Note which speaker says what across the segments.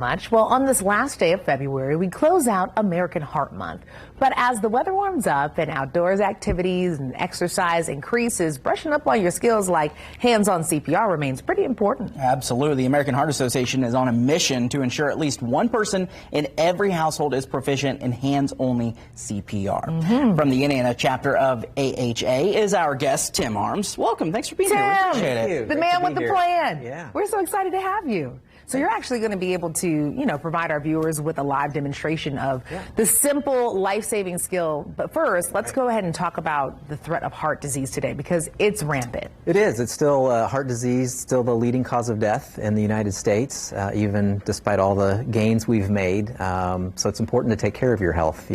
Speaker 1: Much. Well, on this last day of February, we close out American Heart Month. But as the weather warms up and outdoors activities and exercise increases, brushing up on your skills like hands-on CPR remains pretty important.
Speaker 2: Absolutely. The American Heart Association is on a mission to ensure at least one person in every household is proficient in hands-only CPR. From the Indiana chapter of AHA is our guest, Tim Arms. Welcome. Thanks for being here. We appreciate it.
Speaker 1: The man with the plan.
Speaker 3: Yeah.
Speaker 1: We're so excited to have you. So you're actually going to be able to, provide our viewers with a live demonstration of the simple life-saving skill. But first, let's go ahead and talk about the threat of heart disease today because it's rampant.
Speaker 3: It is. It's still heart disease, still the leading cause of death in the United States, even despite all the gains we've made. So it's important to take care of your health.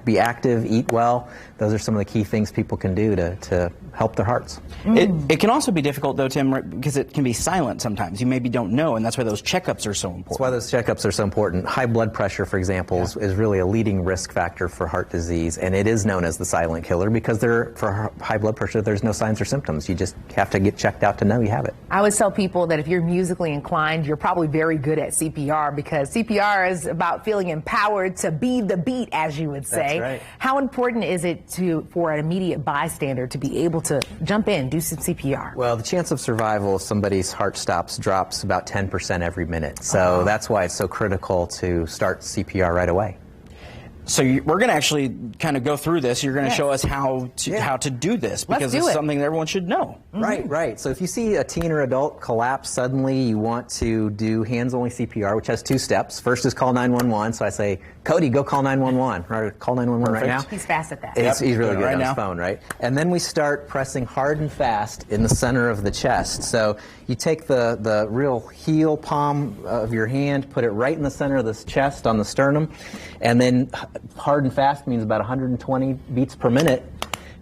Speaker 3: Be active, eat well. Those are some of the key things people can do to help their hearts.
Speaker 2: It can also be difficult, though, Tim, because it can be silent sometimes. You maybe don't know, and that's why those checkups are so important.
Speaker 3: That's why those checkups are so important. High blood pressure, for example, is really a leading risk factor for heart disease, and it is known as the silent killer because for high blood pressure, there's no signs or symptoms. You just have to get checked out to know you have it.
Speaker 1: I always tell people that if you're musically inclined, you're probably very good at CPR because CPR is about feeling empowered to be the beat, as you would say.
Speaker 3: That's right.
Speaker 1: How important is it for an immediate bystander to be able to jump in, do some CPR?
Speaker 3: Well, the chance of survival if somebody's heart stops drops about 10% every minute. So that's why it's so critical to start CPR right away.
Speaker 2: So we're going to actually kind of go through this. You're going to show us how to do this because it's something that everyone should know.
Speaker 3: Right. So if you see a teen or adult collapse suddenly, you want to do hands-only CPR, which has 2 steps. First is call 911. So I say, Cody, go call 911. Right, call 911 right now.
Speaker 1: He's fast at that.
Speaker 3: He's really good on his phone, right? And then we start pressing hard and fast in the center of the chest. So you take the real heel palm of your hand, put it right in the center of the chest on the sternum, and then hard and fast means about 120 beats per minute,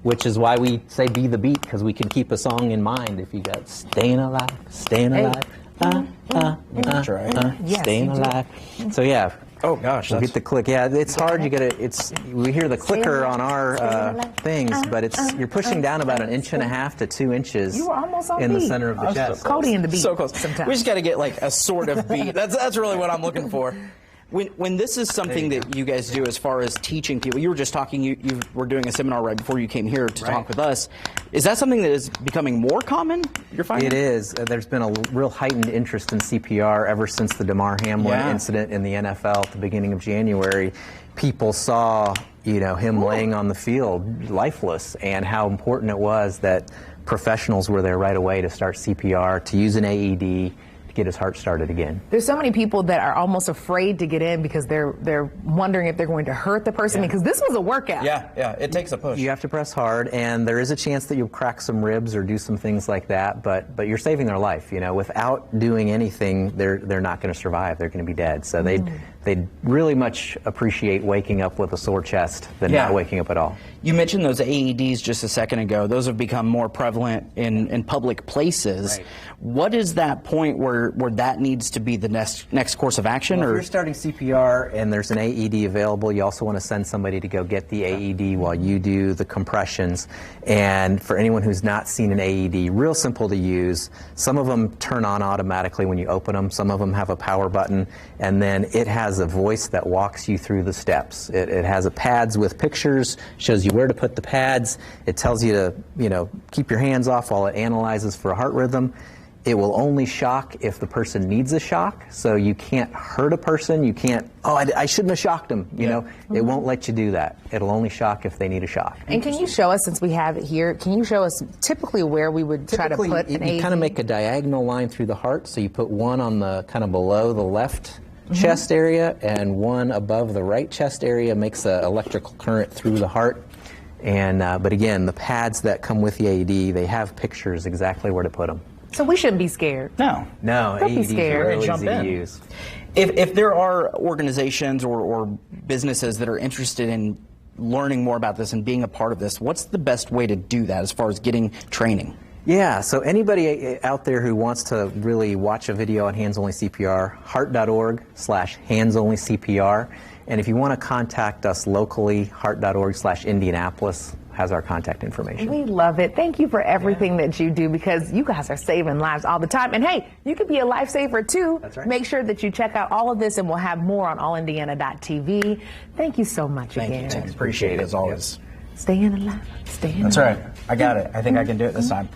Speaker 3: which is why we say be the beat, because we can keep a song in mind. If you got staying alive, staying alive, staying alive. So yeah.
Speaker 2: Oh gosh,
Speaker 3: we'll get the click. Yeah, it's hard. We hear the clicker on our things, but you're pushing down about 1.5 inches to 2 inches in the center of the chest.
Speaker 1: Cody in the beat.
Speaker 2: So close. Sometimes. We just got to get like a sort of beat. That's really what I'm looking for. When this is something that you guys do as far as teaching people, you were just talking, you were doing a seminar right before you came here to talk with us. Is that something that is becoming more common, you're finding?
Speaker 3: It is. There's been a real heightened interest in CPR ever since the Damar Hamlin incident in the NFL at the beginning of January. People saw, him laying on the field lifeless, and how important it was that professionals were there right away to start CPR, to use an AED, get his heart started again.
Speaker 1: There's so many people that are almost afraid to get in because they're wondering if they're going to hurt the person because this was a workout.
Speaker 2: Yeah, it takes a push.
Speaker 3: You have to press hard, and there is a chance that you'll crack some ribs or do some things like that, but you're saving their life. Without doing anything, they're not going to survive. They're going to be dead. So they'd really much appreciate waking up with a sore chest than not waking up at all.
Speaker 2: You mentioned those AEDs just a second ago. Those have become more prevalent in public places. Right. What is that point where that needs to be the next course of action?
Speaker 3: Well, if you're starting CPR and there's an AED available, you also want to send somebody to go get the AED while you do the compressions. And for anyone who's not seen an AED, real simple to use. Some of them turn on automatically when you open them. Some of them have a power button, and then it has a voice that walks you through the steps. It has pads with pictures, shows you where to put the pads. It tells you to, keep your hands off while it analyzes for a heart rhythm. It will only shock if the person needs a shock, so you can't hurt a person. You can't, I shouldn't have shocked them. It won't let you do that. It'll only shock if they need a shock.
Speaker 1: And can you show us, since we have it here, can you show us typically where we would try to put an AED?
Speaker 3: You kind of make a diagonal line through the heart, so you put one on the kind of below the left chest area, and one above the right chest area makes an electrical current through the heart. And but again, the pads that come with the AED, they have pictures exactly where to put them.
Speaker 1: So we shouldn't be scared.
Speaker 2: No,
Speaker 1: don't be scared.
Speaker 3: Really easy to use.
Speaker 2: If there are organizations or businesses that are interested in learning more about this and being a part of this, what's the best way to do that as far as getting training?
Speaker 3: Yeah, so anybody out there who wants to really watch a video on hands-only CPR, heart.org/hands-only-CPR. And if you want to contact us locally, heart.org/Indianapolis has our contact information.
Speaker 1: We love it. Thank you for everything that you do, because you guys are saving lives all the time. And hey, you could be a lifesaver too.
Speaker 3: That's right.
Speaker 1: Make sure that you check out all of this, and we'll have more on allindiana.tv. Thank you so much again.
Speaker 2: Thank you, Tim. Appreciate it as always.
Speaker 1: Staying alive. Staying alive.
Speaker 2: That's right. I got it. I think I can do it this time.